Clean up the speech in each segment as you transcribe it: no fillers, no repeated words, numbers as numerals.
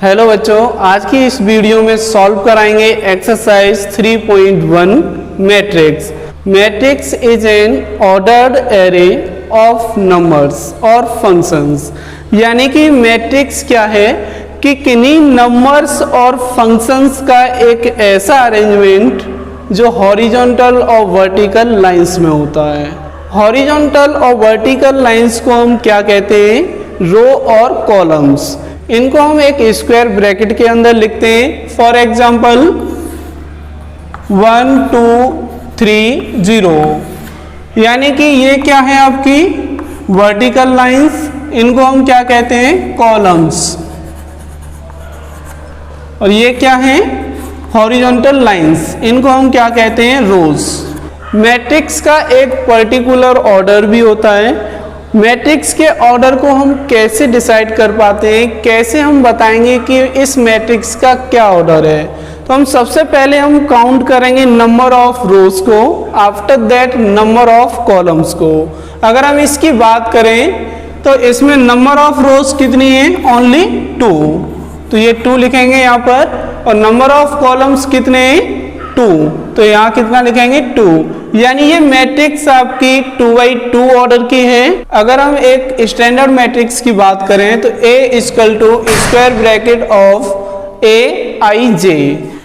Hello बच्चों, आज की इस वीडियो में सॉल्व कराएंगे exercise 3.1 matrix. Matrix is an ordered array of numbers और फंक्शंस। यानी कि मैट्रिक्स क्या है कि किन्हीं नंबर्स और फंक्शंस का एक ऐसा अरेंजमेंट जो हॉरिजॉन्टल और वर्टिकल लाइंस में होता है। हॉरिजॉन्टल और वर्टिकल लाइंस को हम क्या कहते हैं? रो और कॉलम्स। इनको हम एक स्क्वायर ब्रैकेट के अंदर लिखते हैं। फॉर एग्जाम्पल 1 2 3 0, यानी कि ये क्या है आपकी वर्टिकल लाइंस, इनको हम क्या कहते हैं? कॉलम्स। और ये क्या है? हॉरिजॉन्टल लाइंस, इनको हम क्या कहते हैं? रोज। मैट्रिक्स का एक पर्टिकुलर ऑर्डर भी होता है। मैट्रिक्स के ऑर्डर को हम कैसे डिसाइड कर पाते हैं, कैसे हम बताएंगे कि इस मैट्रिक्स का क्या ऑर्डर है? तो हम सबसे पहले हम काउंट करेंगे नंबर ऑफ रोज को, after that number of columns को। अगर हम इसकी बात करें तो इसमें नंबर ऑफ रोज कितनी है? ओनली 2, तो ये 2 लिखेंगे यहाँ पर। और नंबर ऑफ कॉलम्स कितने हैं? 2, तो यहाँ कितना लिखेंगे? 2। यानी ये मैट्रिक्स आपकी 2x2 ऑर्डर की है। अगर हम एक स्टैंडर्ड मैट्रिक्स की बात करें तो A equal to square bracket of Aij।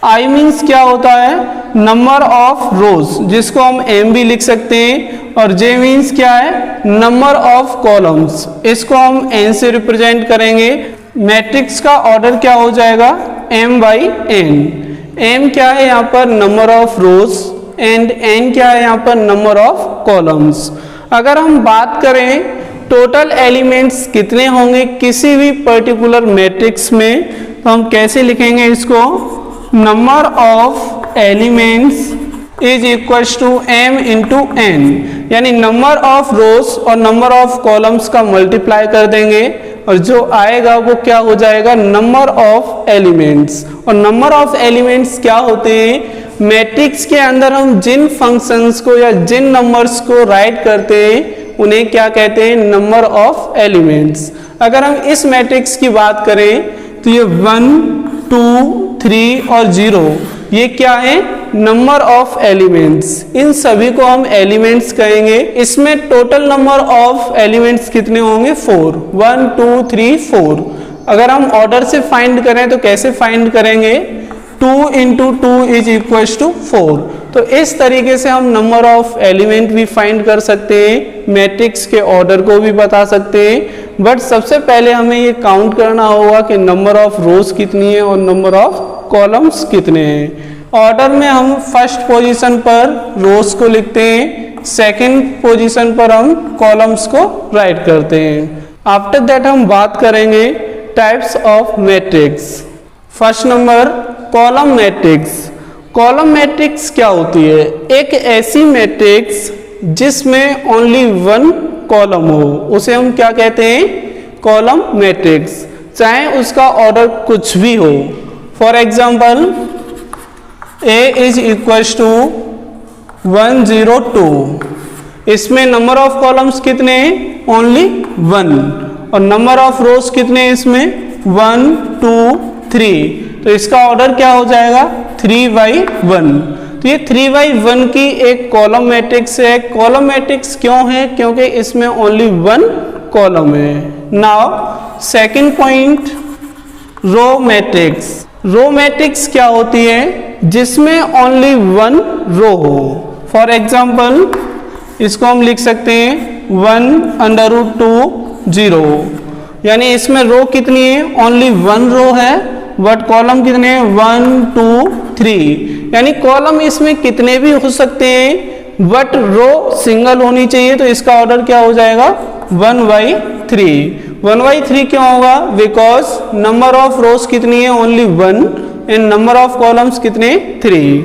I means क्या होता है? नंबर ऑफ रोज, जिसको हम M भी लिख सकते हैं। और J मीन्स क्या है? नंबर ऑफ कॉलम्स, इसको हम N से रिप्रेजेंट करेंगे। मैट्रिक्स का ऑर्डर क्या हो जाएगा? M/N। M क्या है यहाँ पर? Number of rows, and N क्या है यहाँ पर? Number of columns. अगर हम बात करें टोटल एलिमेंट्स कितने होंगे किसी भी पर्टिकुलर मैट्रिक्स में, तो हम कैसे लिखेंगे इसको? Number of elements is equal to M into N। यानी नंबर ऑफ रोज और नंबर ऑफ कॉलम्स का मल्टीप्लाई कर देंगे और जो आएगा वो क्या हो जाएगा? Number of elements. और नंबर ऑफ एलिमेंट्स क्या होते हैं? मैट्रिक्स के अंदर हम जिन फंक्शंस को या जिन नंबर्स को राइट करते हैं उन्हें क्या कहते हैं? Number of elements. अगर हम इस मैट्रिक्स की बात करें तो ये 1 2 3 और 0, ये क्या है? Number of elements. इन सभी को हम एलिमेंट्स कहेंगे। इसमें टोटल नंबर ऑफ एलिमेंट्स कितने होंगे? 4, 1 2 3 4। अगर हम ऑर्डर से फाइंड करें तो कैसे फाइंड करेंगे? 2 इंटू 2 इज इक्वल टू 4। तो इस तरीके से हम नंबर ऑफ एलिमेंट भी फाइंड कर सकते हैं, मैट्रिक्स के ऑर्डर को भी बता सकते हैं। बट सबसे पहले हमें ये काउंट करना होगा कि नंबर ऑफ रोज कितनी है और नंबर ऑफ कॉलम्स कितने हैं। ऑर्डर में हम फर्स्ट पोजीशन पर रोज को लिखते हैं, सेकंड पोजीशन पर हम कॉलम्स को राइट करते हैं। आफ्टर दैट हम बात करेंगे types of matrix. First number column matrix. Column matrix क्या होती है? एक ऐसी मैट्रिक्स जिसमें ओनली 1 कॉलम हो, उसे हम क्या कहते हैं? कॉलम मैट्रिक्स, चाहे उसका ऑर्डर कुछ भी हो। For example A is equal to 1 0 2। इसमें नंबर ऑफ कॉलम्स कितने हैं? ओनली 1। और नंबर ऑफ रोज कितने हैं इसमें? 1 2 3। तो इसका ऑर्डर क्या हो जाएगा? 3/1। तो ये 3/1 की एक कॉलम मैट्रिक्स है। कॉलम मैट्रिक्स क्यों है? क्योंकि इसमें ओनली 1 कॉलम है। Now second point, row matrix. Row matrix क्या होती है? जिसमें ओनली 1 रो हो। फॉर एग्जाम्पल इसको हम लिख सकते हैं 1√2 0। यानी इसमें रो कितनी है? ओनली 1 रो है, बट कॉलम कितने हैं? 1 2 3। यानी कॉलम इसमें कितने भी हो सकते हैं, बट रो सिंगल होनी चाहिए। तो इसका ऑर्डर क्या हो जाएगा? 1/3। 1/3 क्यों होगा? बिकॉज नंबर ऑफ रोज कितनी है? Only 1, and number of columns कितने? 3।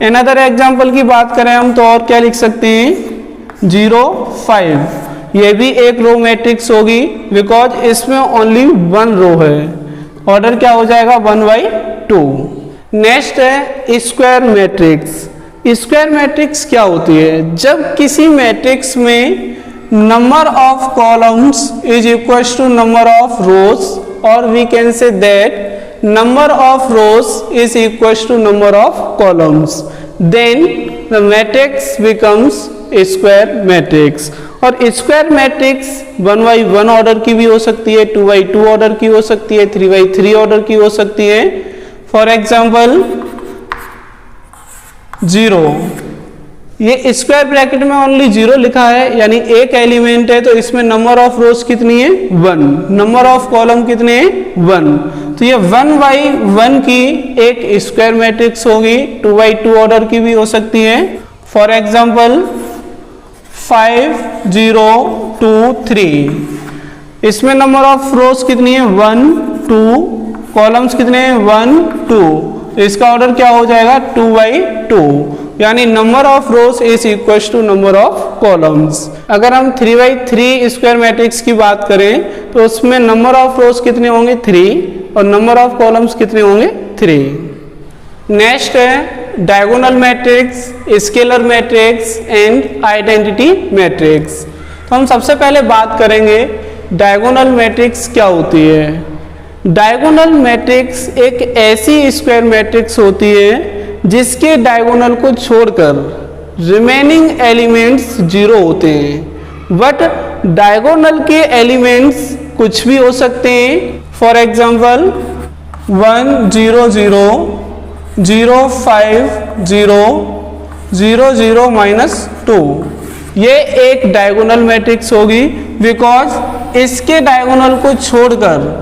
अनदर एग्जाम्पल की बात करें हम तो और क्या लिख सकते हैं? 0 5। ये भी एक रो मैट्रिक्स होगी बिकॉज इसमें ओनली 1 रो है। ऑर्डर क्या हो जाएगा? 1/2। नेक्स्ट है स्क्वायर मैट्रिक्स। स्क्वायर मैट्रिक्स क्या होती है? जब किसी मैट्रिक्स में number of columns is equals to number of rows, or we can say that number of rows is equals to number of columns, then the matrix becomes a square matrix. और square matrix 1x1 order की भी हो सकती है, 2x2 order की हो सकती है, 3x3 ऑर्डर की हो सकती है. फॉर एग्जाम्पल 0, ये स्क्वायर ब्रैकेट में ओनली 0 लिखा है, यानी एक एलिमेंट है, तो इसमें नंबर ऑफ रोज कितनी है 1, नंबर ऑफ कॉलम कितने हैं 1. तो ये 1x1 की एक स्क्वायर मैट्रिक्स होगी, 2x2 ऑर्डर की भी हो सकती है. फॉर एग्जाम्पल 5 0 2 3, इसमें नंबर ऑफ रोज कितनी है 1 2, कॉलम्स कितने हैं 1 2, इसका ऑर्डर क्या हो जाएगा 2x2, यानी number of rows is equal to number of columns. अगर हम 3x3 स्क्वायर मैट्रिक्स की बात करें तो उसमें नंबर ऑफ रोज कितने होंगे 3 और नंबर ऑफ कॉलम्स कितने होंगे 3. नेक्स्ट है diagonal matrix, scalar matrix and identity matrix. तो हम सबसे पहले बात करेंगे डायगोनल मैट्रिक्स क्या होती है. डायगोनल मैट्रिक्स एक ऐसी स्क्वायर मैट्रिक्स होती है जिसके डायगोनल को छोड़कर रिमेनिंग एलिमेंट्स 0 होते हैं, बट डायगोनल के एलिमेंट्स कुछ भी हो सकते हैं. फॉर एग्जाम्पल 1 0 0 0 5 0 0 0 -2, ये एक डायगोनल मैट्रिक्स होगी बिकॉज इसके डायगोनल को छोड़कर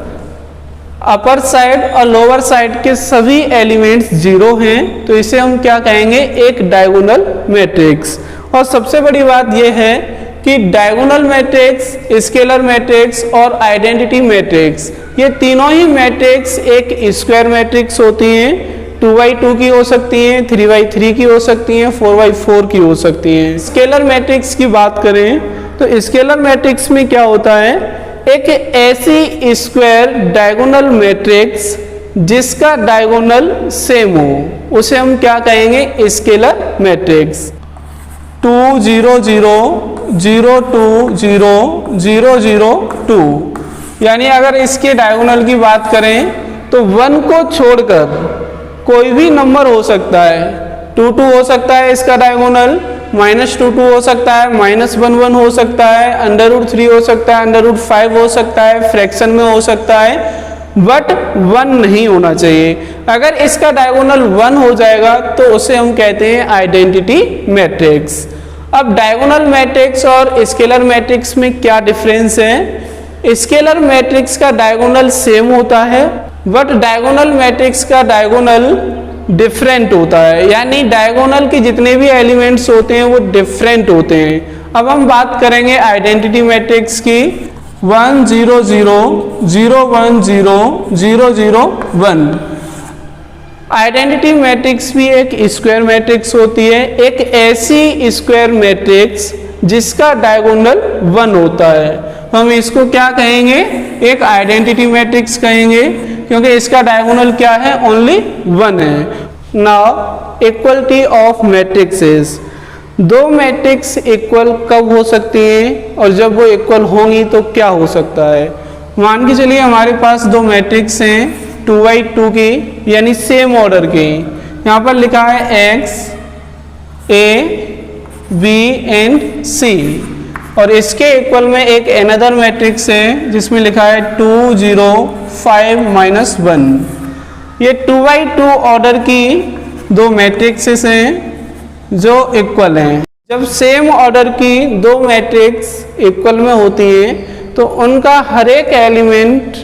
अपर साइड और लोअर साइड के सभी एलिमेंट्स 0 हैं, तो इसे हम क्या कहेंगे एक डायगोनल मैट्रिक्स. और सबसे बड़ी बात यह है कि डायगोनल मैट्रिक्स, स्केलर मैट्रिक्स और आइडेंटिटी मैट्रिक्स, ये तीनों ही मैट्रिक्स एक स्क्वायर मैट्रिक्स होती हैं. 2x2 की हो सकती हैं, 3x3 की हो सकती हैं, 4x4 की हो सकती हैं. स्केलर मैट्रिक्स की बात करें तो स्केलर मैट्रिक्स में क्या होता है, एक ऐसी स्क्वायर डायगोनल मैट्रिक्स जिसका डायगोनल सेम हो, उसे हम क्या कहेंगे स्केलर मैट्रिक्स. 2 0 0 0 2 0 0 0 2, यानी अगर इसके डायगोनल की बात करें तो 1 को छोड़कर कोई भी नंबर हो सकता है. 2 2 हो सकता है इसका डायगोनल, -2 2 हो सकता है, -1 1 हो सकता है, √3 हो सकता है, √5 हो सकता है, फ्रैक्शन में हो सकता है, बट 1 नहीं होना चाहिए. अगर इसका डायगोनल 1 हो जाएगा तो उसे हम कहते हैं आइडेंटिटी मैट्रिक्स. अब डायगोनल मैट्रिक्स और स्केलर मैट्रिक्स में क्या डिफरेंस है. स्केलर मैट्रिक्स का डायगोनल सेम होता है, बट डायगोनल मैट्रिक्स का डायगोनल डिफरेंट होता है, यानी डायगोनल के जितने भी एलिमेंट्स होते हैं वो डिफरेंट होते हैं. अब हम बात करेंगे आइडेंटिटी मैट्रिक्स की. 1 0 0 0 1 0 0 0 1, आइडेंटिटी मैट्रिक्स भी एक स्क्वायर मैट्रिक्स होती है, एक ऐसी स्क्वायर मैट्रिक्स जिसका डायगोनल 1 होता है. हम इसको क्या कहेंगे एक आइडेंटिटी मैट्रिक्स कहेंगे, क्योंकि इसका डायगोनल क्या है ओनली 1 है. नाउ इक्वलिटी ऑफ मैट्रिक्सेस, दो मैट्रिक्स इक्वल कब हो सकती हैं और जब वो इक्वल होंगी तो क्या हो सकता है. मान के चलिए हमारे पास दो मैट्रिक्स हैं 2x2 की, यानी सेम ऑर्डर की. यहाँ पर लिखा है x A B and C, और इसके इक्वल में एक अनदर मैट्रिक्स है जिसमें लिखा है 2 0 5 -1. ये 2x2 ऑर्डर की दो मैट्रिक्सेस हैं जो इक्वल हैं. जब सेम ऑर्डर की दो मैट्रिक्स इक्वल में होती हैं तो उनका हर एक एलिमेंट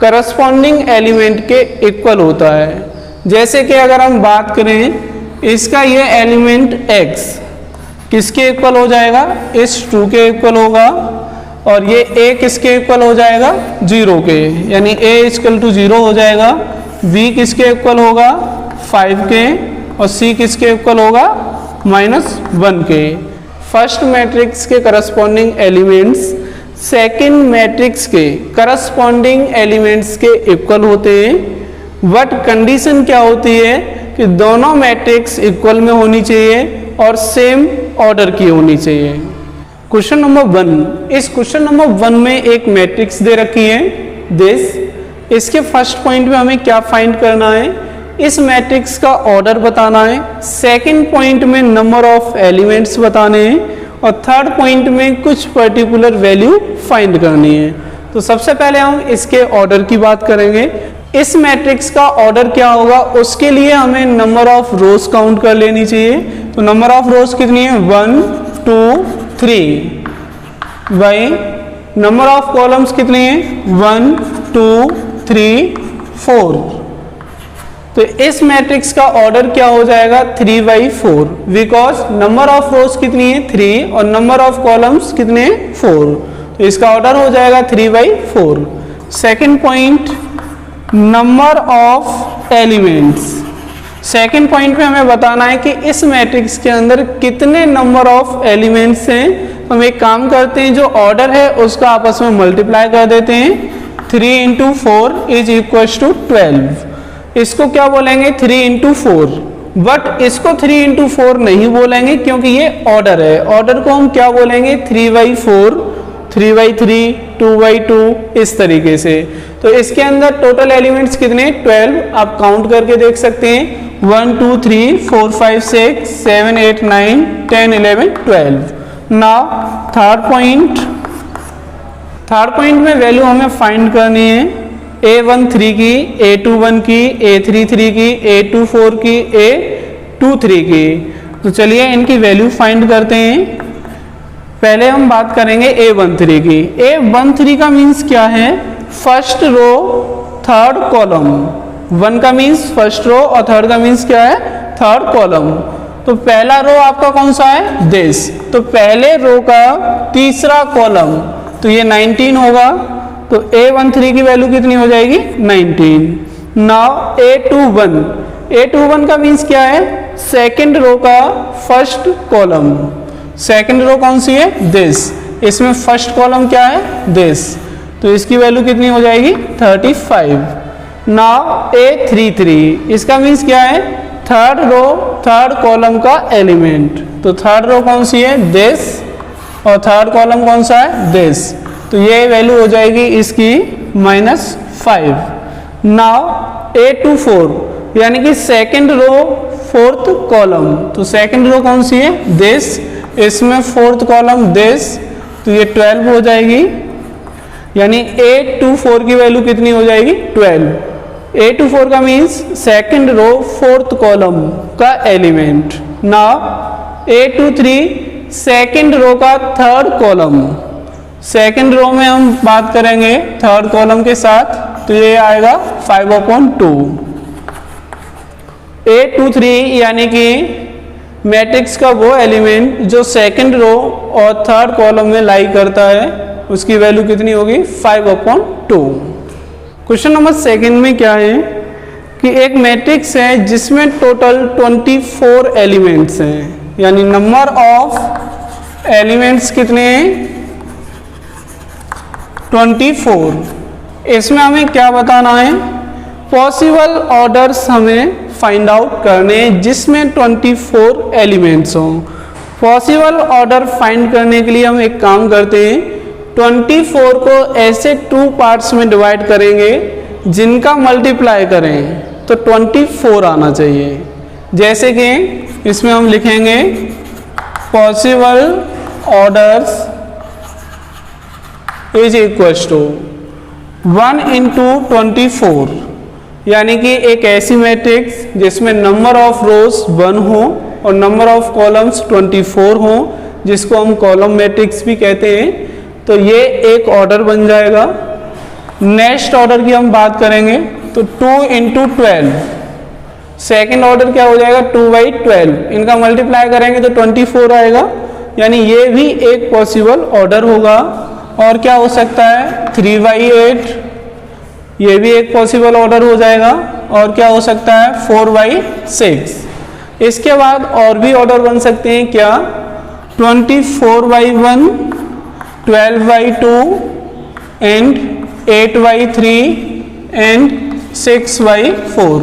करस्पॉन्डिंग एलिमेंट के इक्वल होता है. जैसे कि अगर हम बात करें इसका ये एलिमेंट x किसके इक्वल हो जाएगा, इस 2 के इक्वल होगा, और ये a किसके इक्वल हो जाएगा 0 के, यानी a = 0 हो जाएगा. b किसके इक्वल होगा 5 के, और c किसके इक्वल होगा -1 के. फर्स्ट मैट्रिक्स के करस्पॉन्डिंग एलिमेंट्स सेकंड मैट्रिक्स के करस्पॉन्डिंग एलिमेंट्स के इक्वल होते हैं, बट कंडीशन क्या होती है कि दोनों मैट्रिक्स इक्वल में होनी चाहिए और सेम ऑर्डर की होनी चाहिए. क्वेश्चन नंबर 1, इस क्वेश्चन नंबर 1 में एक मैट्रिक्स दे रखी है दिस इसके फर्स्ट पॉइंट में हमें क्या फाइंड करना है, इस मैट्रिक्स का ऑर्डर बताना है, सेकंड पॉइंट में नंबर ऑफ एलिमेंट्स बताने हैं और थर्ड पॉइंट में कुछ पर्टिकुलर वैल्यू फाइंड करनी है। तो सबसे पहले हम इसके ऑर्डर की बात करेंगे। इस मैट्रिक्स का ऑर्डर क्या होगा, उसके लिए हमें नंबर ऑफ रोज काउंट कर लेनी चाहिए। तो नंबर ऑफ रोज कितनी है, 1 2 3 बाई नंबर ऑफ कॉलम्स कितने हैं, 1 2 3 4। तो इस मैट्रिक्स का ऑर्डर क्या हो जाएगा, 3/4, बिकॉज नंबर ऑफ रोज कितनी है 3 और नंबर ऑफ कॉलम्स कितने हैं 4। तो इसका ऑर्डर हो जाएगा 3/4। Second point, number of elements. Second point में हमें बताना है कि इस मैट्रिक्स के अंदर कितने नंबर ऑफ एलिमेंट्स हैं। हम एक काम करते हैं, जो ऑर्डर है उसका आपस में मल्टीप्लाई कर देते हैं। 3 × 4 = 12। इसको क्या बोलेंगे, 3 × 4, बट इसको 3 × 4 नहीं बोलेंगे क्योंकि ये ऑर्डर है। ऑर्डर को हम क्या बोलेंगे, 3/4, 3/3, 2/2, इस तरीके से। तो इसके अंदर टोटल एलिमेंट्स कितने, 12। आप काउंट करके देख सकते हैं, 1 2 3 4 5 6 7 8 9 10 11 12। नाउ थर्ड पॉइंट में वैल्यू हमें फाइंड करनी है, A13 की, A21 की, A33 की, A24 की, A23 की। तो चलिए इनकी वैल्यू फाइंड करते हैं। पहले हम बात करेंगे A13 की। A13 का मीन्स क्या है, फर्स्ट रो थर्ड कॉलम। 1 का मीन्स फर्स्ट रो और थर्ड का मीन्स क्या है, थर्ड कॉलम। तो पहला रो आपका कौन सा है, दिस। तो पहले रो का तीसरा कॉलम, तो ये 19 होगा। तो A13 की वैल्यू कितनी हो जाएगी, 19। नाउ A21 का मीन्स क्या है, सेकंड रो का फर्स्ट कॉलम। सेकंड रो कौन सी है, दिस। इसमें फर्स्ट कॉलम क्या है, दिस। तो इसकी वैल्यू कितनी हो जाएगी, 35। नाउ A33, इसका मीन्स क्या है, थर्ड रो थर्ड कॉलम का एलिमेंट। तो थर्ड रो कौन सी है, दिस, और थर्ड कॉलम कौन सा है, दिस। तो ये वैल्यू हो जाएगी इसकी -5। नाउ A24, यानी कि सेकंड रो फोर्थ कॉलम। तो सेकंड रो कौन सी है, दिस। इसमें फोर्थ कॉलम दिस, तो ये 12 हो जाएगी। यानी A24 की वैल्यू कितनी हो जाएगी, 12। A24 का means second row fourth column का element. Now A23 second row का थर्ड कॉलम। सेकंड रो में हम बात करेंगे थर्ड कॉलम के साथ, तो ये आएगा 5/2। A23 यानी कि मैट्रिक्स का वो एलिमेंट जो सेकंड रो और थर्ड कॉलम में लाई करता है, उसकी वैल्यू कितनी होगी, 5/2। क्वेश्चन नंबर सेकंड में क्या है कि एक मैट्रिक्स है जिसमें टोटल 24 एलिमेंट्स हैं, यानी नंबर ऑफ एलिमेंट्स कितने हैं, 24। इसमें हमें क्या बताना है, पॉसिबल ऑर्डर्स हमें फाइंड आउट करने जिसमें 24 एलिमेंट्स हों। पॉसिबल ऑर्डर फाइंड करने के लिए हम एक काम करते हैं, 24 को ऐसे 2 पार्ट्स में डिवाइड करेंगे जिनका मल्टीप्लाई करें तो 24 आना चाहिए। जैसे कि इसमें हम लिखेंगे possible orders is equals to 1 × 24, यानी कि एक ऐसी मैट्रिक्स जिसमें नंबर ऑफ रोज 1 हो और नंबर ऑफ कॉलम्स 24 हो, जिसको हम कॉलम मैट्रिक्स भी कहते हैं। तो ये एक ऑर्डर बन जाएगा। नेक्स्ट ऑर्डर की हम बात करेंगे तो 2 × 12, सेकेंड ऑर्डर क्या हो जाएगा, 2/12। इनका मल्टीप्लाई करेंगे तो 24 आएगा, यानी ये भी एक पॉसिबल ऑर्डर होगा। और क्या हो सकता है, 3/8, ये भी एक पॉसिबल ऑर्डर हो जाएगा। और क्या हो सकता है, 4/6। इसके बाद और भी ऑर्डर बन सकते हैं, क्या, 24/1, 12/2 एंड 8/3 एंड 6/4।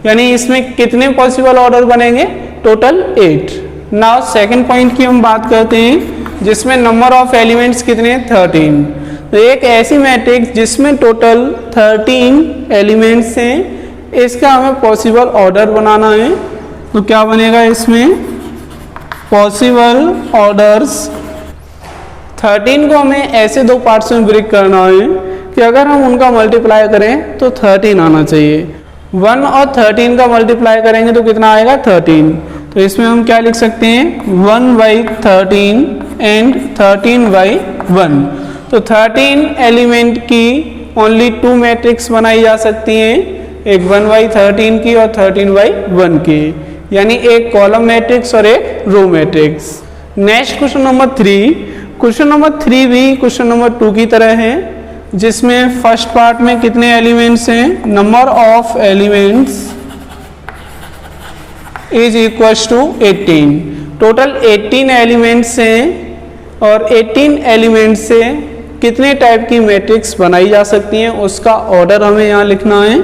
यानी इसमें कितने पॉसिबल ऑर्डर बनेंगे, टोटल 8। नाउ सेकंड पॉइंट की हम बात करते हैं जिसमें नंबर ऑफ एलिमेंट्स कितने हैं, 13। तो एक ऐसी मैट्रिक्स जिसमें टोटल 13 एलिमेंट्स हैं, इसका हमें पॉसिबल ऑर्डर बनाना है। तो क्या बनेगा इसमें, पॉसिबल ऑर्डर्स 13 को हमें ऐसे दो पार्ट्स में ब्रेक करना है कि अगर हम उनका मल्टीप्लाई करें तो 13 आना चाहिए। 1 और 13 का मल्टीप्लाई करेंगे तो कितना आएगा 13। तो इसमें हम क्या लिख सकते हैं 1/13 एंड 13/1। तो 13 एलिमेंट की ओनली 2 मैट्रिक्स बनाई जा सकती हैं, एक 1/13 की और 13/1 की, यानी एक कॉलम मैट्रिक्स और एक row matrix. Next question number 3। Question number 3 भी क्वेश्चन नंबर 2 की तरह है, जिसमें फर्स्ट पार्ट में कितने एलिमेंट्स हैं, number of elements is equals to 18। Total 18 elements हैं और 18 एलिमेंट्स से कितने टाइप की मैट्रिक्स बनाई जा सकती हैं उसका ऑर्डर हमें यहाँ लिखना है।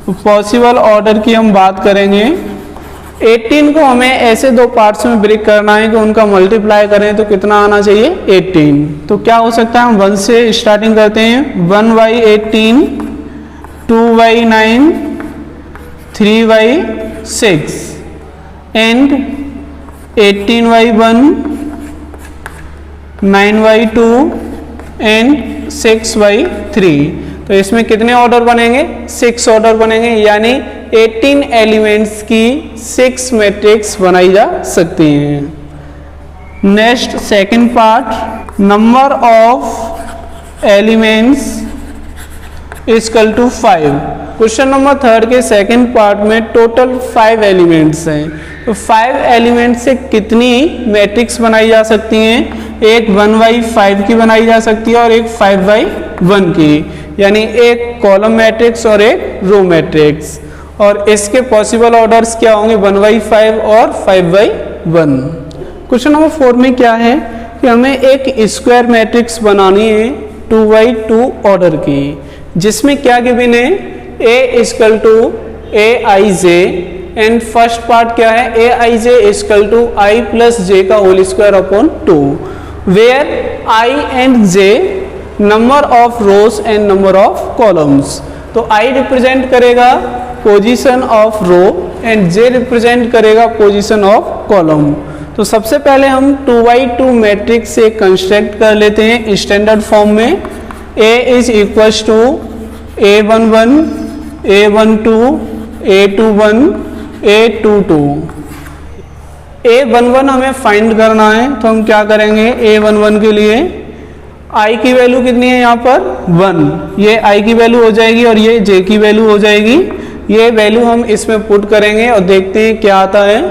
पॉसिबल ऑर्डर की हम बात करेंगे। 18 को हमें ऐसे दो पार्ट्स में ब्रेक करना है कि उनका मल्टीप्लाई करें तो कितना आना चाहिए 18। तो क्या हो सकता है, हम 1 से स्टार्टिंग करते हैं, 1/18, 2/9, 3/6 एंड 18/1, 9/2 एंड 6/3। तो इसमें कितने ऑर्डर बनेंगे, 6 ऑर्डर बनेंगे, यानी 18 एलिमेंट्स की 6 मैट्रिक्स बनाई जा सकती हैं। Next second part, number of elements equal to 5। Question number 3 के सेकंड पार्ट में टोटल 5 एलिमेंट्स हैं। तो 5 एलिमेंट्स से कितनी मैट्रिक्स बनाई जा सकती हैं, एक 1/5 की बनाई जा सकती है और एक 5/1 की, यानी एक कॉलम मैट्रिक्स और एक रो मैट्रिक्स। और इसके पॉसिबल ऑर्डर्स क्या होंगे, 1/5 और 5/1। क्वेश्चन नंबर 4 में क्या है कि हमें एक स्क्वायर मैट्रिक्स बनानी है 2/2 ऑर्डर की, जिसमें क्या गिवन है, A equal to Aij and first part क्या है, Aij equal to I plus j का whole square upon 2, where I and j number of rows and number of columns. तो I रिप्रेजेंट करेगा position of row and j represent करेगा position of column. तो सबसे पहले हम 2/2 matrix से construct कर लेते हैं स्टैंडर्ड फॉर्म में। A is equals to A11, A12, A21, A22। A11 हमें फाइंड करना है, तो हम क्या करेंगे, A11 के लिए I की वैल्यू कितनी है यहाँ पर 1, ये I की वैल्यू हो जाएगी और ये J की वैल्यू हो जाएगी। ये वैल्यू हम इसमें पुट करेंगे और देखते हैं क्या आता है।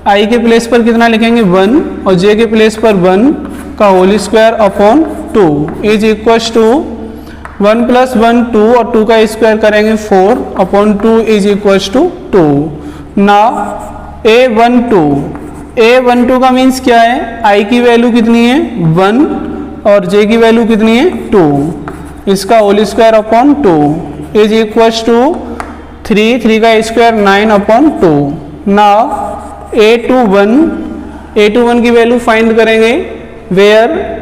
I के प्लेस पर कितना लिखेंगे 1 और J के प्लेस पर 1 का whole square upon 2 is equals to 1 + 1 2 और 2 का स्क्वायर करेंगे 4 upon 2 is equals to 2। Now A12 का मीन्स क्या है, I की वैल्यू कितनी है 1 और J की वैल्यू कितनी है 2, इसका whole square upon 2 is equals to 3 का स्क्वायर 9 अपॉन 2। नाउ A21 की वैल्यू फाइंड करेंगे, वेयर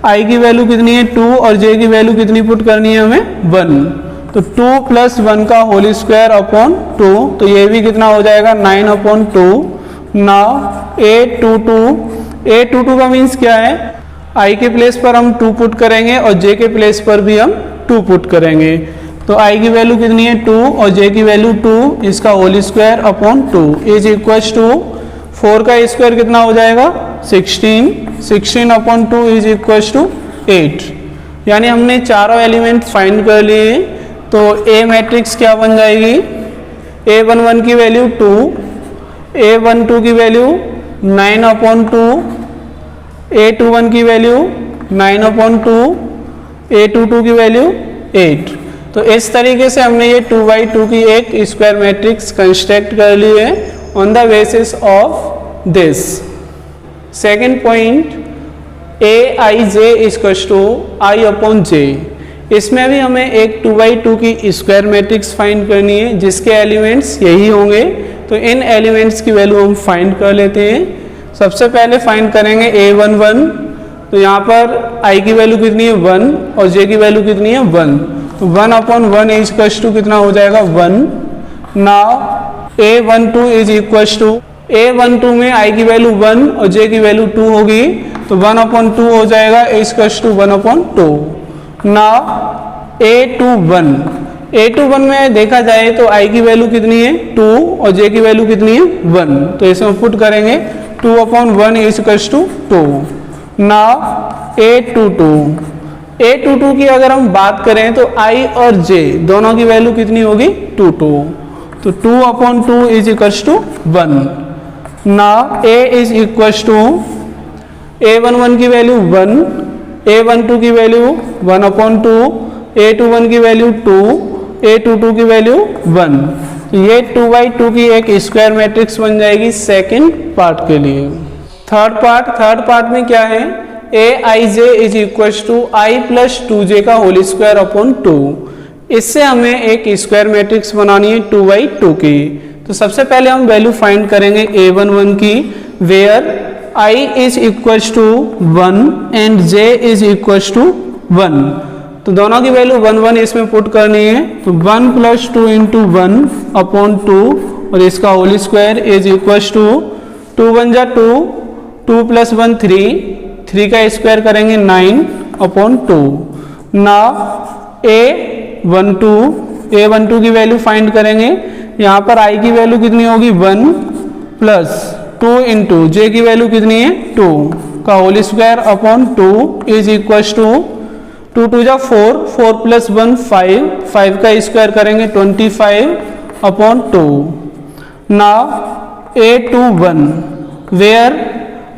I की वैल्यू कितनी है 2 और J की वैल्यू कितनी पुट करनी है हमें 1। तो 2 + 1 का होल स्क्वायर अपॉन 2, तो ये भी कितना हो जाएगा 9 अपॉन 2। नाउ A22 का मीन्स क्या है, I के प्लेस पर हम 2 पुट करेंगे और J के प्लेस पर भी हम 2 पुट करेंगे। तो I की वैल्यू कितनी है 2 और J की वैल्यू 2, इसका whole square upon 2 is equals to 4 का स्क्वायर कितना हो जाएगा 16 अपॉन 2 इज इक्वल्स टू 8। यानी हमने चारों एलिमेंट फाइंड कर लिए। तो A मैट्रिक्स क्या बन जाएगी, A11 की वैल्यू 2, A12 की वैल्यू 9 अपॉन 2, A21 की वैल्यू 9 अपॉन 2, A22 की वैल्यू 8। तो इस तरीके से हमने ये 2/2 की एक स्क्वायर मैट्रिक्स कंस्ट्रक्ट कर ली है on the basis of this. Second point, Aij equals to I upon J। इसमें भी हमें एक 2/2 की स्क्वायर मैट्रिक्स फाइंड करनी है जिसके एलिमेंट्स यही होंगे। तो इन एलिमेंट्स की वैल्यू हम फाइंड कर लेते हैं। सबसे पहले फाइंड करेंगे A11, तो यहाँ पर i की वैल्यू कितनी है 1 और j की वैल्यू कितनी है 1, तो 1/1 इज इक्वल्स टू कितना हो जाएगा 1। Now a12 is equals to a12 में i की वैल्यू 1 और j की वैल्यू 2 होगी, तो 1/2 हो जाएगा a equals to 1/2। Now a21 में देखा जाए तो i की वैल्यू कितनी है 2 और j की वैल्यू कितनी है 1, तो इसमें पुट करेंगे 2/1 is equals to 2। Now a22 की अगर हम बात करें तो i और j दोनों की वैल्यू कितनी होगी 2, तो 2/2 is equals to 1। Now a is equals to a11 की वैल्यू 1, a12 की वैल्यू 1/2, a21 की वैल्यू 2, a22 की वैल्यू 1, तो ये 2/2 की एक स्क्वायर मैट्रिक्स बन जाएगी सेकंड पार्ट के लिए। थर्ड पार्ट में क्या है, aij is equals to i plus 2j का होल स्क्वायर अपॉन 2। इससे हमें एक स्क्वायर मैट्रिक्स बनानी है 2/2 की। तो सबसे पहले हम वैल्यू फाइंड करेंगे a11 की, where i is equals to 1 and j is equals to 1, तो दोनों की वैल्यू 1 इसमें पुट करनी है, तो 1 प्लस 2 इंटू 1/2 और इसका whole square is equals to 2 1 जा 2, 2 प्लस 1 3 का स्क्वायर करेंगे 9/2। नाउ a12 की वैल्यू फाइंड करेंगे, यहाँ पर i की वैल्यू कितनी होगी 1 प्लस 2 इंटू j की वैल्यू कितनी है 2 का whole square upon 2 is equals to 2 2 जा 4, 4 प्लस 1 5 का स्क्वायर करेंगे 25/2। नाउ a21 वेयर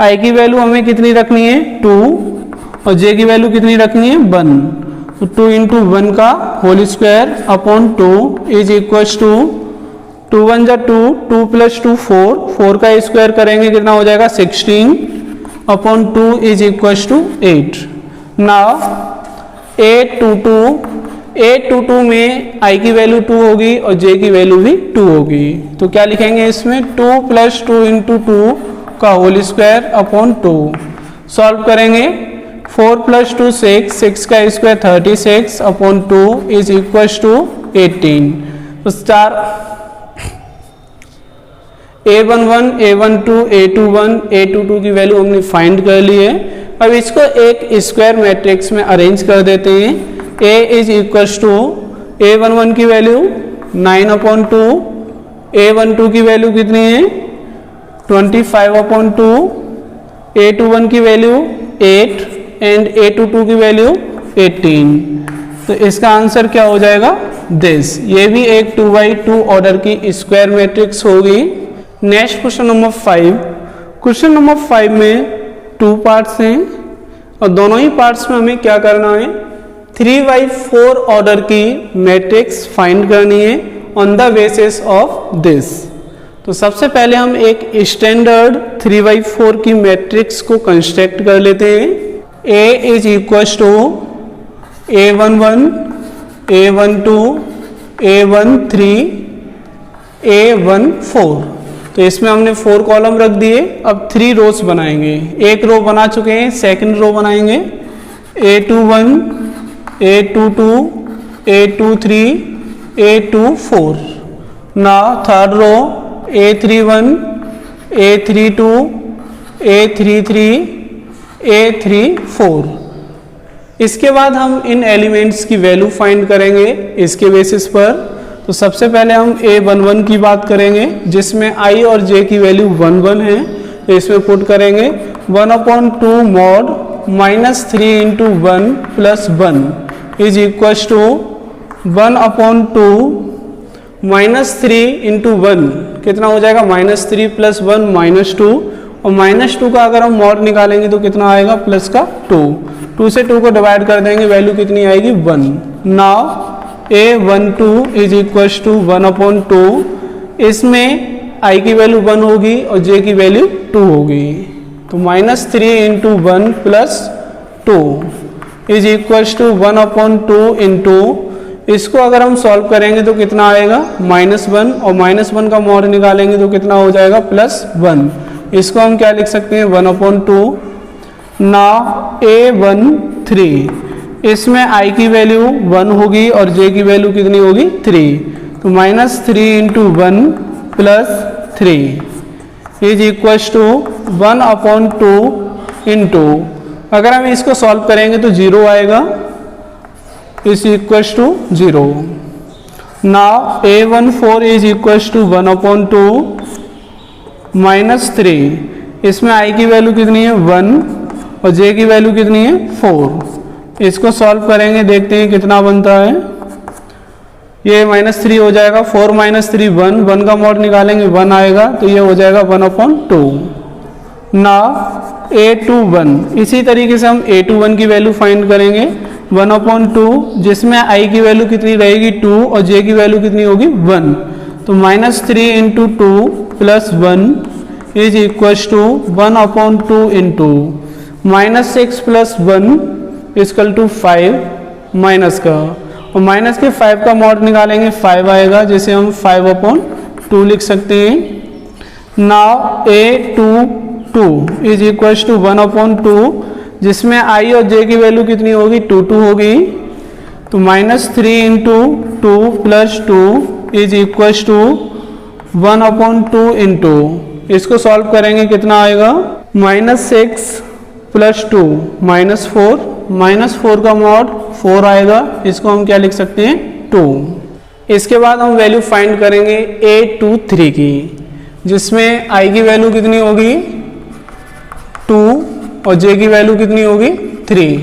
i की वैल्यू हमें कितनी रखनी है 2 और j की वैल्यू कितनी रखनी है 1, तो 2 इंटू 1 का whole square upon 2 is equals to 2 1 जा 2, 2 प्लस 2 4 का स्क्वायर करेंगे कितना हो जाएगा 16/2 is equals to 8। Now a22 में i की वैल्यू 2 होगी और j की वैल्यू भी 2 होगी, तो क्या लिखेंगे इसमें 2 प्लस 2 इंटू 2 का होल स्क्वायर अपॉन 2। सॉल्व करेंगे 4 प्लस 2 6 का स्क्वायर 36/2 इज इक्वल्स टू 18। तो star a11 a12 a21 a22 की वैल्यू हमने फाइंड कर ली है। अब इसको एक स्क्वायर मैट्रिक्स में अरेंज कर देते हैं। a is equals to a11 की वैल्यू 9/2, a12 की वैल्यू कितनी है 25/2, a21 की वैल्यू 8 एंड a22 की वैल्यू 18। तो इसका आंसर क्या हो जाएगा दिस। ये भी एक 2/2 ऑर्डर की स्क्वायर मैट्रिक्स होगी। Next question number 5। Question number 5 में 2 पार्ट्स हैं और दोनों ही पार्ट्स में हमें क्या करना है 3/4 ऑर्डर की मैट्रिक्स फाइंड करनी है on the basis of this. तो सबसे पहले हम एक स्टैंडर्ड 3/4 की मैट्रिक्स को कंस्ट्रक्ट कर लेते हैं। a is equals to a11 a12 a13 a14। तो इसमें हमने 4 कॉलम रख दिए। अब 3 रोज बनाएंगे। एक रो बना चुके हैं, सेकंड रो बनाएंगे a21 a22 a23 a24। Now third row a31 a32 a33 a34। इसके बाद हम इन एलिमेंट्स की वैल्यू फाइंड करेंगे इसके बेसिस पर। तो सबसे पहले हम a11 की बात करेंगे जिसमें i और j की वैल्यू 1 1 है। तो इसमें पुट करेंगे 1/2 mod -3 into 1 plus 1 is equals to 1/2 -3 into 1 कितना हो जाएगा -3 प्लस 1 -2 और -2 का अगर हम मॉड निकालेंगे तो कितना आएगा प्लस का 2 से 2 को डिवाइड कर देंगे वैल्यू कितनी आएगी 1। Now a12 is equals to 1/2। इसमें i की वैल्यू 1 होगी और j की वैल्यू 2 होगी। तो -3 into 1 plus 2 is equals to 1/2 into इसको अगर हम सॉल्व करेंगे तो कितना आएगा -1 और -1 का मॉड निकालेंगे तो कितना हो जाएगा +1। इसको हम क्या लिख सकते हैं 1/2 नाउ A13, इसमें i की वैल्यू 1 होगी और j की वैल्यू कितनी होगी 3, तो -3 into 1 plus 3 is equal to 1/2 into, अगर हम इसको सॉल्व करेंगे तो 0 आएगा, is equal to 0। Now A14 is equal to 1/2 -3, इसमें i की वैल्यू कितनी है 1 और j की वैल्यू कितनी है 4। इसको सॉल्व करेंगे, देखते हैं कितना बनता है। ये -3 हो जाएगा, 4 - 3 1, 1 का मॉड निकालेंगे 1 आएगा, तो ये हो जाएगा 1/2। नाउ A21, इसी तरीके से हम A21 की वैल्यू फाइंड करेंगे 1/2, जिसमें i की वैल्यू कितनी रहेगी 2 और j की वैल्यू कितनी होगी 1, तो -3 into 2 plus 1 is equal to 1/2 into -6 plus 1 is equal to 5 minus का, और माइनस के 5 का मॉड निकालेंगे 5 आएगा, जिसे हम 5/2 लिख सकते हैं। Now A22 is equal to 1/2, जिसमें i और j की वैल्यू कितनी होगी 2 होगी, तो -3 into 2 plus 2 is equal to 1/2 into, इसको सॉल्व करेंगे कितना आएगा -6 प्लस 2 -4, -4 का मॉड 4 आएगा, इसको हम क्या लिख सकते हैं 2। इसके बाद हम वैल्यू फाइंड करेंगे A23 की, जिसमें i की वैल्यू कितनी होगी 2 और j की वैल्यू कितनी होगी 3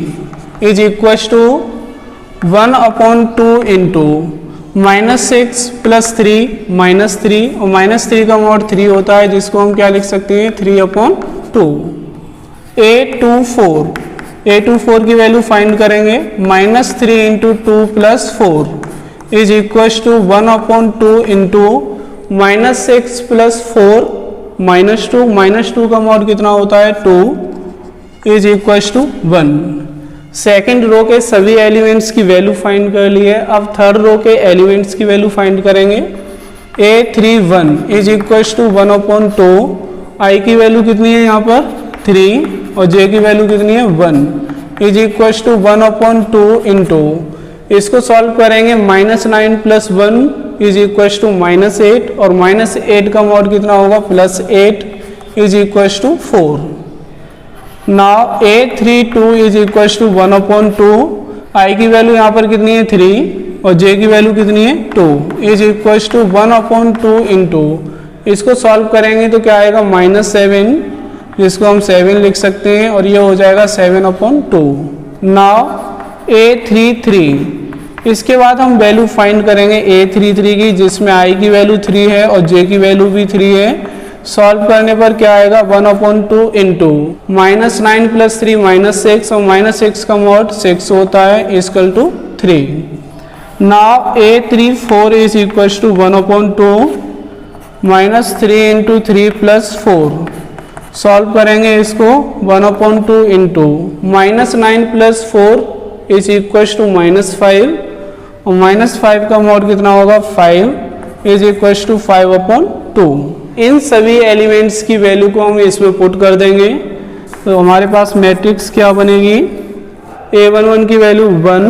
is equal to 1/2 into -6 plus 3 -3, और -3 का मॉड 3 होता है, जिसको हम क्या लिख सकते हैं 3/2। A24 की वैल्यू फाइंड करेंगे, -3 into 2 plus 4 is equal to 1/2 into -6 plus 4 -2 का मॉड कितना होता है 2 is equal to 1। Second row के सभी एलिमेंट्स की वैल्यू फाइंड कर लिए, अब थर्ड रो के एलिमेंट्स की वैल्यू फाइंड करेंगे। A31 is equal to 1/2, i की वैल्यू कितनी है यहाँ पर 3 और j की वैल्यू कितनी है 1 इज इक्व टू 1/2 इंटू, इसको सॉल्व करेंगे -9 प्लस 1 इज इक्व टू -8, और -8 का मॉड कितना होगा +8 is equal to 4। Now A32 is equal to 1/2, i की वैल्यू यहाँ पर कितनी है 3 और j की वैल्यू कितनी है 2 इज इक्व टू 1/2 इंटू, इसको सॉल्व करेंगे तो क्या आएगा -7, जिसको हम 7 लिख सकते हैं, और ये हो जाएगा 7/2। नाउ A33, इसके बाद हम वैल्यू फाइंड करेंगे A33 की, जिसमें i की वैल्यू 3 है और j की वैल्यू भी 3 है। सॉल्व करने पर क्या आएगा 1/2 इंटू -9 प्लस 3 -6, और -6 का मॉड 6 होता है equal to 3। Now A34 is equal to 1/2 -3 into 3 plus 4, solve करेंगे इसको 1/2 into -9 plus 4 is equal to -5, और -5 का मॉड कितना होगा 5 इज इक्वल टू 5/2। इन सभी एलिमेंट्स की वैल्यू को हम इसमें पुट कर देंगे, तो हमारे पास मैट्रिक्स क्या बनेगी, A11 की वैल्यू 1,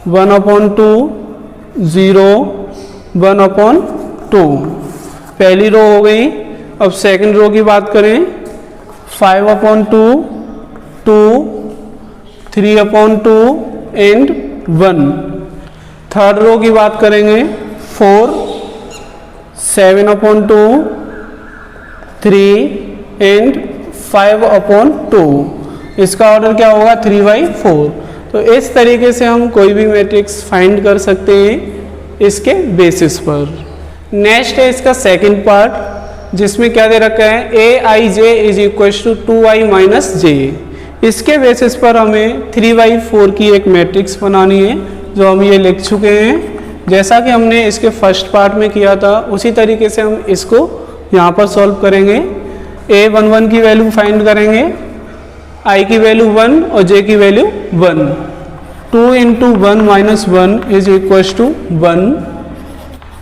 1/2, 0, 1/2, पहली रो हो गई। अब सेकंड रो की बात करें 5/2, 2, 3/2 एंड 1। थर्ड रो की बात करेंगे 4, 7/2, 3 एंड 5/2। इसका ऑर्डर क्या होगा 3/4। तो इस तरीके से हम कोई भी मैट्रिक्स फाइंड कर सकते हैं इसके बेसिस पर। नेक्स्ट है इसका सेकंड पार्ट, जिसमें क्या दे रखा है Aij is equal to 2i minus j। इसके बेसिस पर हमें 3/4 की एक मैट्रिक्स बनानी है, जो हम ये लिख चुके हैं। जैसा कि हमने इसके फर्स्ट पार्ट में किया था, उसी तरीके से हम इसको यहाँ पर सॉल्व करेंगे। A11 की वैल्यू फाइंड करेंगे, i की वैल्यू 1 और j की value 1। 2 into 1 minus 1 is equal to 1।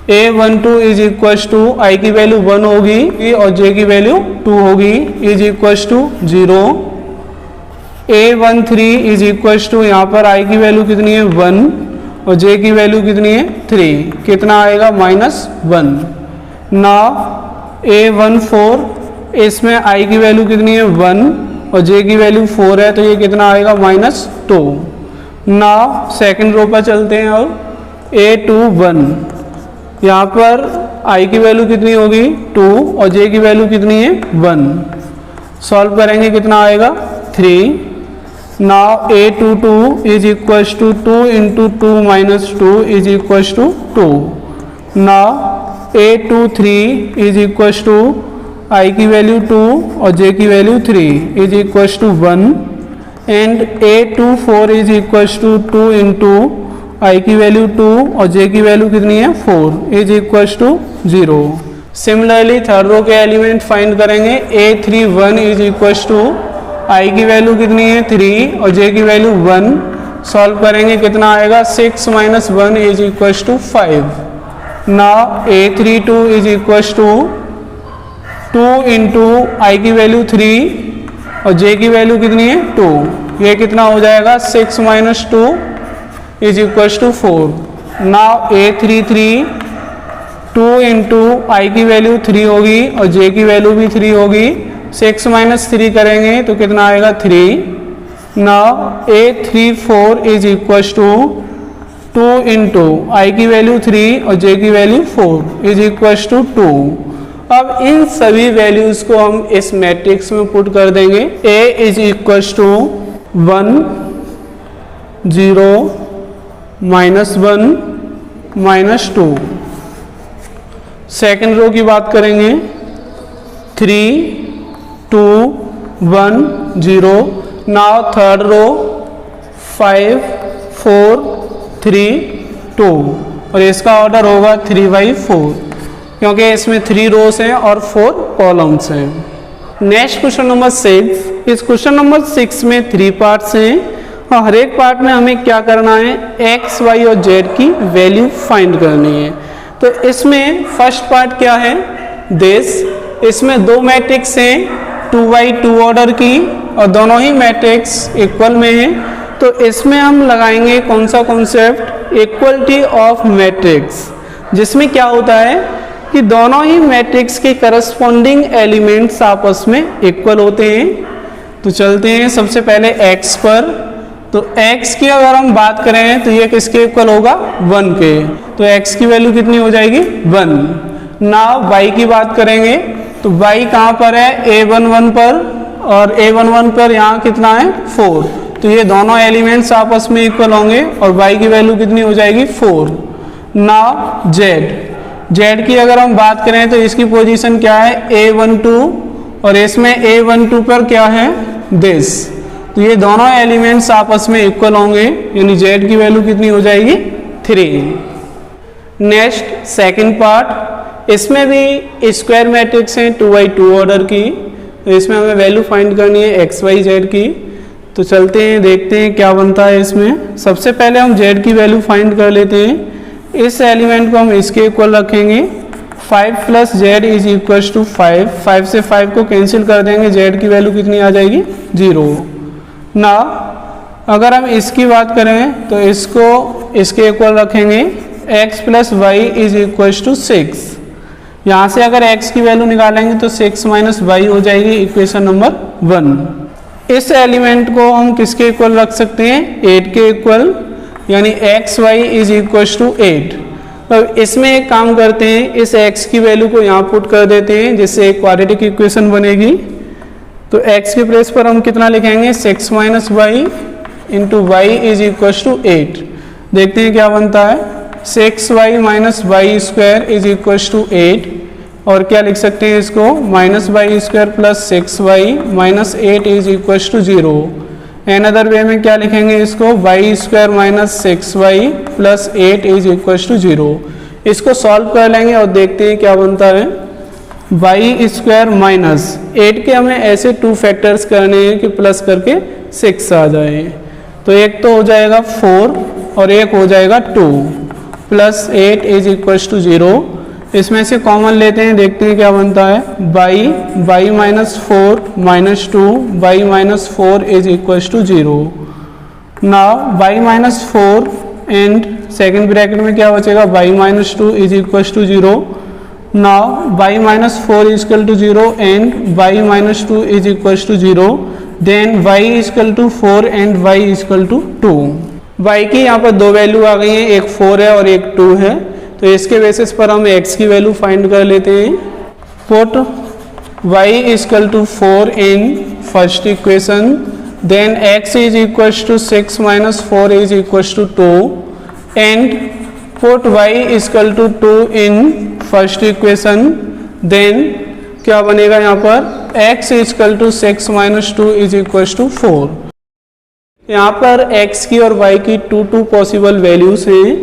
A12 is equal to i की वैल्यू 1 होगी और j की वैल्यू 2 होगी, is equal to 0। A13 is equal to, यहाँ पर i की वैल्यू कितनी है 1 और j की वैल्यू कितनी है 3, कितना आएगा -1। नाउ A14, इसमें i की वैल्यू कितनी है 1 और j की वैल्यू 4 है, तो ये कितना आएगा -2। नाउ सेकंड रो पर चलते हैं। अब A21, यहाँ पर i की वैल्यू कितनी होगी 2 और j की वैल्यू कितनी है 1, सॉल्व करेंगे कितना आएगा 3। Now A22 is equal to 2 into 2 minus 2 is equal to 2। Now A23 is equal to i की वैल्यू 2 और j की value 3 is equal to 1 and A24 is equal to 2 into i की value 2 और j की value कितनी है 4 is equal to 0। Similarly third row के element find करेंगे। A31 is equal to i की वैल्यू कितनी है 3 और j की वैल्यू 1, सॉल्व करेंगे कितना आएगा 6 minus 1 is equal to 5। Now A32 is equal to 2 into i की वैल्यू 3 और j की वैल्यू कितनी है 2, ये कितना हो जाएगा 6 minus 2 is equal to 4। Now A33 2 into i की वैल्यू 3 होगी और j की वैल्यू भी 3 होगी, 6 माइनस 3 करेंगे तो कितना आएगा 3। Now A34 is equal to 2 into i की वैल्यू 3 और j की वैल्यू 4 इज इक्वल टू 2। अब इन सभी वैल्यूज को हम इस मैट्रिक्स में पुट कर देंगे। A is equal to 1 0 -1 -2। Second row की बात करेंगे 3 2 1 0। नाउ थर्ड रो 5 4 3 2 और इसका ऑर्डर होगा 3/4 क्योंकि इसमें 3 रोज हैं और 4 कॉलम्स हैं। Next question number 6। इस क्वेश्चन नंबर 6 में 3 पार्ट्स हैं और हर एक पार्ट में हमें क्या करना है x y और z की वैल्यू फाइंड करनी है। तो इसमें फर्स्ट पार्ट क्या है दिस, इसमें दो मैट्रिक्स हैं 2x2 ऑर्डर की और दोनों ही मैट्रिक्स इक्वल में हैं। तो इसमें हम लगाएंगे कौन सा कॉन्सेप्ट, इक्वलिटी ऑफ मैट्रिक्स, जिसमें क्या होता है कि दोनों ही मैट्रिक्स के करस्पॉन्डिंग एलिमेंट्स आपस में इक्वल होते हैं। तो चलते हैं सबसे पहले x पर। तो x की अगर हम बात करें तो ये किसके इक्वल होगा 1 के, तो x की वैल्यू कितनी हो जाएगी 1। नाउ y की बात करेंगे तो y कहाँ पर है A11 पर और A11 पर यहाँ कितना है 4, तो ये दोनों एलिमेंट्स आपस में इक्वल होंगे और y की वैल्यू कितनी हो जाएगी 4। नाउ z की अगर हम बात करें तो इसकी पोजीशन क्या है A12 और इसमें A12 पर क्या है दिस, तो ये दोनों एलिमेंट्स आपस में इक्वल होंगे यानी z की वैल्यू कितनी हो जाएगी 3। नेक्स्ट सेकंड पार्ट, इसमें भी स्क्वायर मैट्रिक्स हैं 2x2 ऑर्डर की, तो इसमें हमें वैल्यू फाइंड करनी है x y z की। तो चलते हैं देखते हैं क्या बनता है इसमें। सबसे पहले हम z की वैल्यू फाइंड कर लेते हैं। इस एलिमेंट को हम इसके इक्वल रखेंगे 5 plus z is equal to 5, 5 से 5 को कैंसिल कर देंगे, z की वैल्यू कितनी आ जाएगी 0। ना अगर हम इसकी बात करें तो इसको इसके इक्वल रखेंगे x plus Y is equal to 6। यहाँ से अगर x की वैल्यू निकालेंगे तो 6 माइनस वाई हो जाएगी इक्वेशन नंबर 1। इस एलिमेंट को हम किसके इक्वल रख सकते हैं 8 के इक्वल, यानी X Y is equal to 8। अब इसमें एक काम करते हैं, इस x की वैल्यू को यहाँ पुट कर देते हैं जिससे एक क्वाड्रेटिक इक्वेशन बनेगी। तो x के प्लेस पर हम कितना लिखेंगे 6 minus Y into Y is equal to 8। देखते हैं क्या बनता है 6y minus Y square is equal to 8 और क्या लिख सकते हैं इसको minus Y square plus 6y minus 8 is equal to 0। Another way में क्या लिखेंगे इसको Y square minus 6y plus 8 is equal to 0। इसको सॉल्व कर लेंगे और देखते हैं क्या बनता है वाई स्क्वायर माइनस 8 के हमें ऐसे 2 फैक्टर्स करने हैं कि प्लस करके 6 आ जाए। तो एक तो हो जाएगा 4 और एक हो जाएगा 2 प्लस 8 इज इक्वल टू 0। इसमें से कॉमन लेते हैं, देखते हैं क्या बनता है। Y minus 4 minus 2 Y minus 4 is equal to 0। Now Y minus 4 and second bracket में क्या बचेगा, Y minus 2 is equal to 0। Now Y minus 4 is equal to 0 and Y minus 2 is equal to 0। Then y is equal to 4 and y is equal to 2। y की यहाँ पर दो value आ गई हैं, एक 4 है और एक 2 है, तो इसके बेसिस पर हम x की वैल्यू फाइंड कर लेते हैं। Put y is equal to 4 in first equation, then x is equal to 6 minus 4 is equal to 2 and put y is equal to 2 in first equation, then क्या बनेगा यहाँ पर x is equal to 6 minus 2 is equal to 4। यहाँ पर x की और y की to possible values हैं,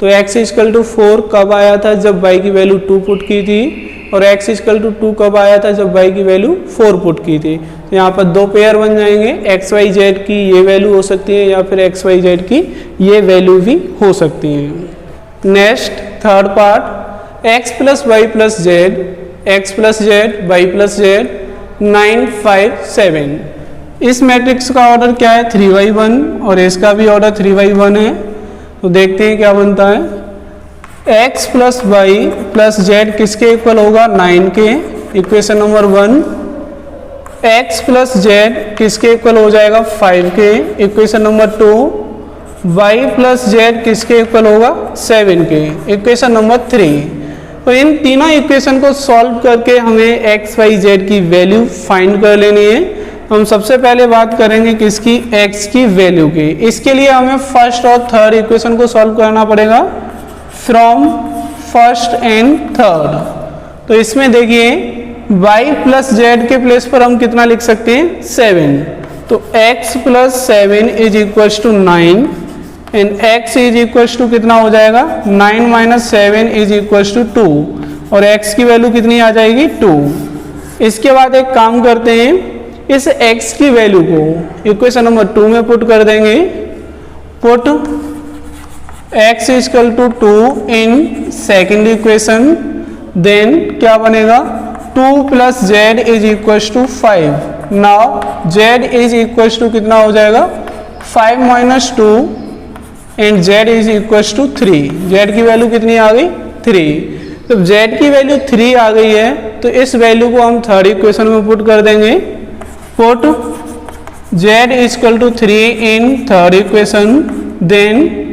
तो x इज इक्वल टू 4 कब आया था, जब y की वैल्यू 2 पुट की थी, और x इज इक्वल टू 2 कब आया था, जब y की वैल्यू 4 पुट की थी। तो यहाँ पर दो पेयर बन जाएंगे, x y z की ये वैल्यू हो सकती है या फिर x y z की ये वैल्यू भी हो सकती है। Next third part, x plus Y plus Z, x plus Z Y plus Z 9 5 7। इस मैट्रिक्स का ऑर्डर क्या है, 3/1 और इसका भी ऑर्डर 3/1 है। तो देखते हैं क्या बनता है। x plus Y plus Z किसके इक्वल होगा, 9 के, equation number 1। x plus Z किसके इक्वल हो जाएगा, 5 के, equation number 2। y plus Z किसके इक्वल होगा, 7 के, इक्वेशन नंबर 3। तो इन तीनों इक्वेशन को सॉल्व करके हमें x y z की वैल्यू फाइंड कर लेनी है। हम सबसे पहले बात करेंगे किसकी, x की वैल्यू की। इसके लिए हमें फर्स्ट और थर्ड इक्वेशन को सॉल्व करना पड़ेगा फ्रॉम फर्स्ट एंड थर्ड। तो इसमें देखिए y प्लस जेड के प्लेस पर हम कितना लिख सकते हैं, 7। तो x plus 7 is equal to 9 and x is equal to कितना हो जाएगा, 9 माइनस 7 इज इक्वल टू 2 और x की वैल्यू कितनी आ जाएगी, 2। इसके बाद एक काम करते हैं, इस x की वैल्यू को इक्वेशन नंबर 2 में पुट कर देंगे। Put x is equal to 2 in second equation, then क्या बनेगा, 2 plus Z is equal to 5। Now z is equal to कितना हो जाएगा, 5 minus 2 and z is equal to 3। z की वैल्यू कितनी आ गई, 3। तो z की वैल्यू 3 आ गई है, तो इस वैल्यू को हम थर्ड इक्वेशन में पुट कर देंगे। Put z is equal to 3 in third equation, then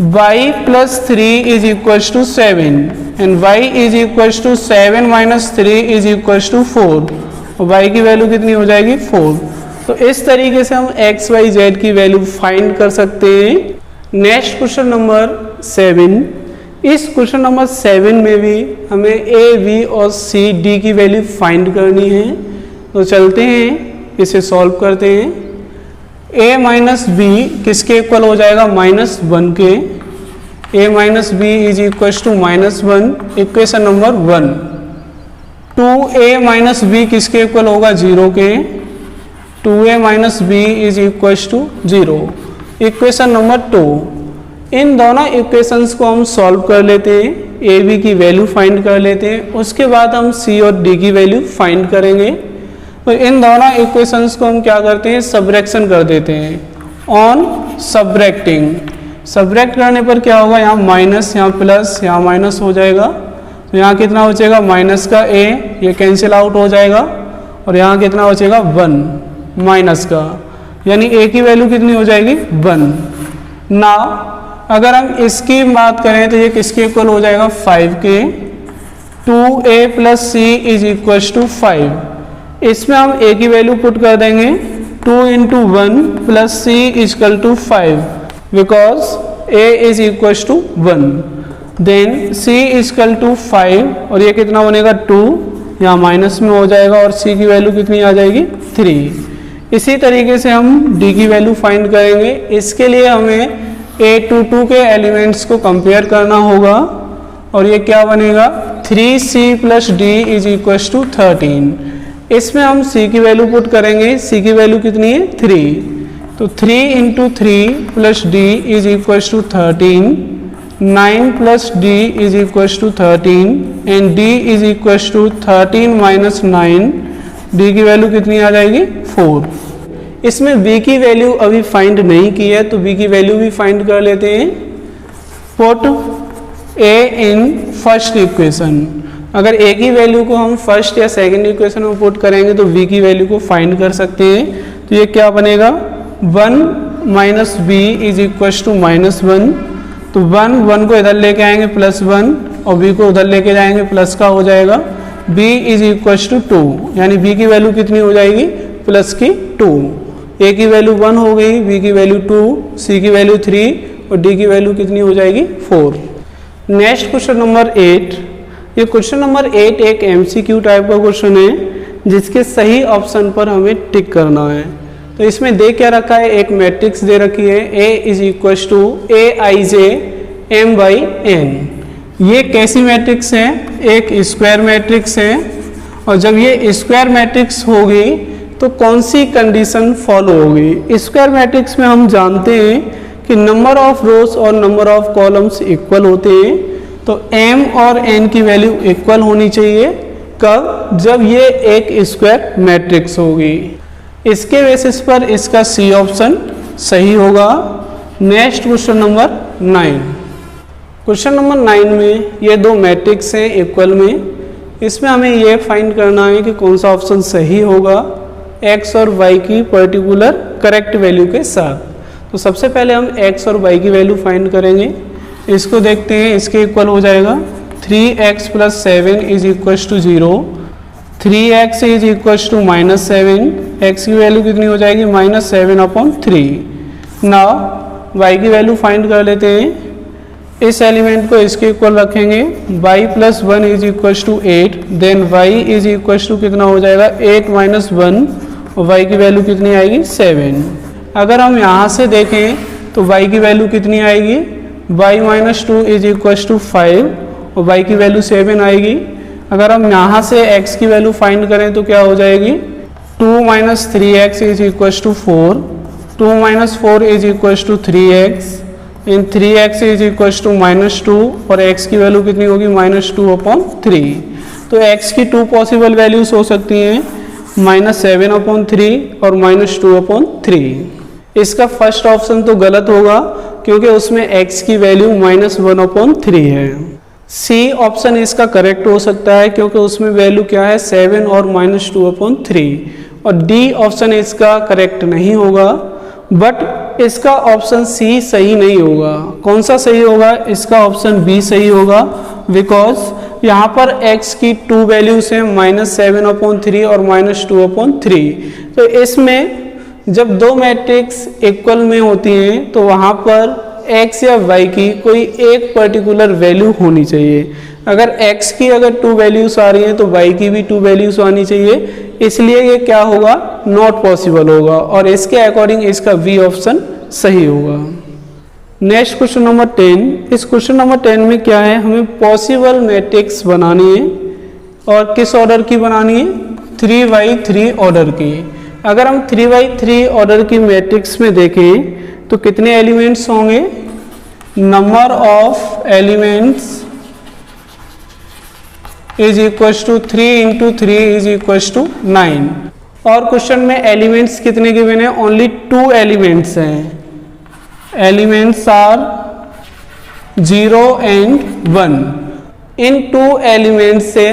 y plus 3 is equal to 7 and y is equal to 7 minus 3 is equal to 4 और y की वैल्यू कितनी हो जाएगी, 4। तो इस तरीके से हम x y z की वैल्यू फाइंड कर सकते हैं। Next question number 7। इस क्वेश्चन नंबर 7 में भी हमें a, b और c, d की वैल्यू फाइंड करनी है। तो चलते हैं इसे सॉल्व करते हैं। a माइनस बी किसके इक्वल हो जाएगा, -1 के। a minus B is equal to -1, equation number 1। 2a minus B किसके इक्वल होगा, 0 के। 2a minus B is equal to 0, equation number 2। इन दोनों इक्वेशंस को हम सॉल्व कर लेते हैं, ए बी की वैल्यू फाइंड कर लेते हैं, उसके बाद हम सी और डी की वैल्यू फाइंड करेंगे। तो इन दोनों इक्वेशंस को हम क्या करते हैं, सबट्रैक्शन कर देते हैं। ऑन सबट्रैक्टिंग, सबट्रैक्ट करने पर क्या होगा, यहाँ माइनस, यहाँ प्लस, यहाँ माइनस हो जाएगा। तो यहाँ कितना बचेगा, माइनस का a, ये कैंसिल आउट हो जाएगा और यहाँ कितना बचेगा, 1 माइनस का, यानी a की वैल्यू कितनी हो जाएगी, 1। नाउ अगर हम इसकी बात करें तो ये किसके इक्वल हो जाएगा, 5 के। 2a plus C is equal to 5। इसमें हम a की वैल्यू पुट कर देंगे, 2 into 1 plus C is equal to 5 because a is equal to 1। Then c is equal to 5 और ये कितना बनेगा, 2, यहाँ माइनस में हो जाएगा और c की वैल्यू कितनी आ जाएगी, 3। इसी तरीके से हम d की वैल्यू फाइंड करेंगे। इसके लिए हमें a22 के एलिमेंट्स को कंपेयर करना होगा और ये क्या बनेगा, 3c plus D is equal to 13। इसमें हम c की वैल्यू पुट करेंगे, c की वैल्यू कितनी है, 3। तो 3 into 3 plus D is equal to 13। 9 plus D is equal to 13 and D is equal to 13 minus 9, D की वैल्यू कितनी आ जाएगी 4। इसमें b की वैल्यू अभी फाइंड नहीं की है तो b की वैल्यू भी फाइंड कर लेते हैं। Put a in first equation, अगर a की वैल्यू को हम फर्स्ट या सेकंड इक्वेशन में पुट करेंगे तो b की वैल्यू को फाइंड कर सकते हैं। तो ये क्या बनेगा 1 minus B is equal to -1, तो 1 को इधर लेके आएंगे +1 और b को उधर लेके जाएंगे प्लस का हो जाएगा b इज इक्वल टू 2, यानी b की वैल्यू कितनी हो जाएगी प्लस की 2। a की वैल्यू 1 हो गई, b की वैल्यू 2, c की वैल्यू 3 और d की वैल्यू कितनी हो जाएगी 4। Next question number 8। ये क्वेश्चन नंबर 8 एक MCQ टाइप का क्वेश्चन है जिसके सही ऑप्शन पर हमें टिक करना है। तो इसमें दे क्या रखा है, एक मैट्रिक्स दे रखी है A is equal to AIJ m/n। ये कैसी मैट्रिक्स है, एक स्क्वायर मैट्रिक्स है और जब ये स्क्वायर मैट्रिक्स होगी तो कौन सी कंडीशन फॉलो होगी। स्क्वायर मैट्रिक्स में हम जानते हैं कि नंबर ऑफ रोज और नंबर ऑफ कॉलम्स इक्वल होते हैं, तो m और n की वैल्यू इक्वल होनी चाहिए। कब, जब ये एक स्क्वायर मैट्रिक्स होगी। इसके बेसिस पर इसका C ऑप्शन सही होगा। Next question number 9। Question number 9 में ये दो मैट्रिक्स हैं इक्वल में, इसमें हमें ये फाइंड करना है कि कौन सा ऑप्शन सही होगा x और y की पर्टिकुलर करेक्ट वैल्यू के साथ। तो सबसे पहले हम x और y की वैल्यू फाइंड करेंगे। इसको देखते हैं, इसके इक्वल हो जाएगा 3x + 7 is equal to 0, 3x is equal to -7, x की वैल्यू कितनी हो जाएगी -7/3। नाउ y की वैल्यू फाइंड कर लेते हैं। इस एलिमेंट को इसके इक्वल रखेंगे, y + 1 is equal to 8, then y is equal to कितना हो जाएगा 8 - 1 और y की वैल्यू कितनी आएगी 7। अगर हम यहाँ से देखें तो y की वैल्यू कितनी आएगी, y - 2 इज इक्वल टू 5 और y की वैल्यू 7 आएगी। अगर हम यहाँ से x की वैल्यू फाइंड करें तो क्या हो जाएगी 2 - 3x is equal to 4, 2 - 4 is equal to 3x and 3x is equal to -2 और x की वैल्यू कितनी होगी -2/3। तो x की 2 पॉसिबल वैल्यूज हो सकती हैं -7/3 और -2/3। इसका फर्स्ट ऑप्शन तो गलत होगा क्योंकि उसमें x की वैल्यू -1/3 है। C ऑप्शन इसका करेक्ट हो सकता है क्योंकि उसमें वैल्यू क्या है 7 और -2/3, और D ऑप्शन इसका करेक्ट नहीं होगा। बट इसका ऑप्शन C सही नहीं होगा। कौन सा सही होगा, इसका ऑप्शन B सही होगा, बिकॉज यहाँ पर x की 2 वैल्यूज हैं -7/3 और -2/3। तो इसमें जब दो मैट्रिक्स इक्वल में होती हैं तो वहाँ पर x या y की कोई एक पर्टिकुलर वैल्यू होनी चाहिए। अगर x की अगर 2 वैल्यूज आ रही हैं तो y की भी 2 वैल्यूज आनी चाहिए, इसलिए ये क्या होगा नॉट पॉसिबल होगा और इसके अकॉर्डिंग इसका B ऑप्शन सही होगा। Next question number 10। इस क्वेश्चन नंबर 10 में क्या है, हमें पॉसिबल मैट्रिक्स बनानी है और किस ऑर्डर की बनानी है 3x3 ऑर्डर की। अगर हम 3x3 ऑर्डर की मैट्रिक्स में देखें तो कितने एलिमेंट्स होंगे, number of elements is equal to 3 × 3 is equal to 9। और क्वेश्चन में एलिमेंट्स कितने गिवन है, ओनली 2 एलिमेंट्स हैं। Elements are 0 and 1। इन 2 एलिमेंट्स से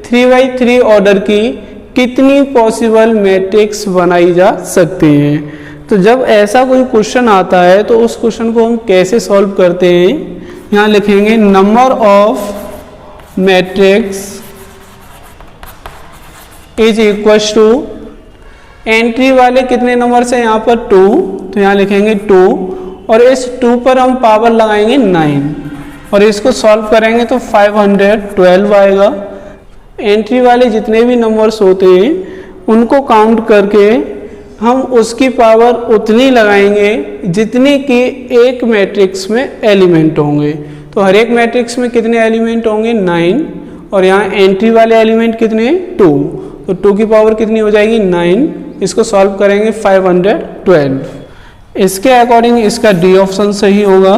3x3 ऑर्डर की कितनी पॉसिबल मैट्रिक्स बनाई जा सकती हैं। तो जब ऐसा कोई क्वेश्चन आता है तो उस क्वेश्चन को हम कैसे सॉल्व करते हैं, यहाँ लिखेंगे number of matrix is equal to, entry वाले कितने नंबर से यहाँ पर 2, तो यहाँ लिखेंगे 2 और इस 2 पर हम पावर लगाएंगे 9 और इसको सॉल्व करेंगे तो 512 आएगा। एंट्री वाले जितने भी नंबर्स होते हैं उनको काउंट करके हम उसकी पावर उतनी लगाएंगे जितनी कि एक मैट्रिक्स में एलिमेंट होंगे। तो हर एक मैट्रिक्स में कितने एलिमेंट होंगे 9 और यहाँ एंट्री वाले एलिमेंट कितने 2, तो 2 की पावर कितनी हो जाएगी 9। इसको सॉल्व करेंगे 512। इसके अकॉर्डिंग इसका डी ऑप्शन सही होगा।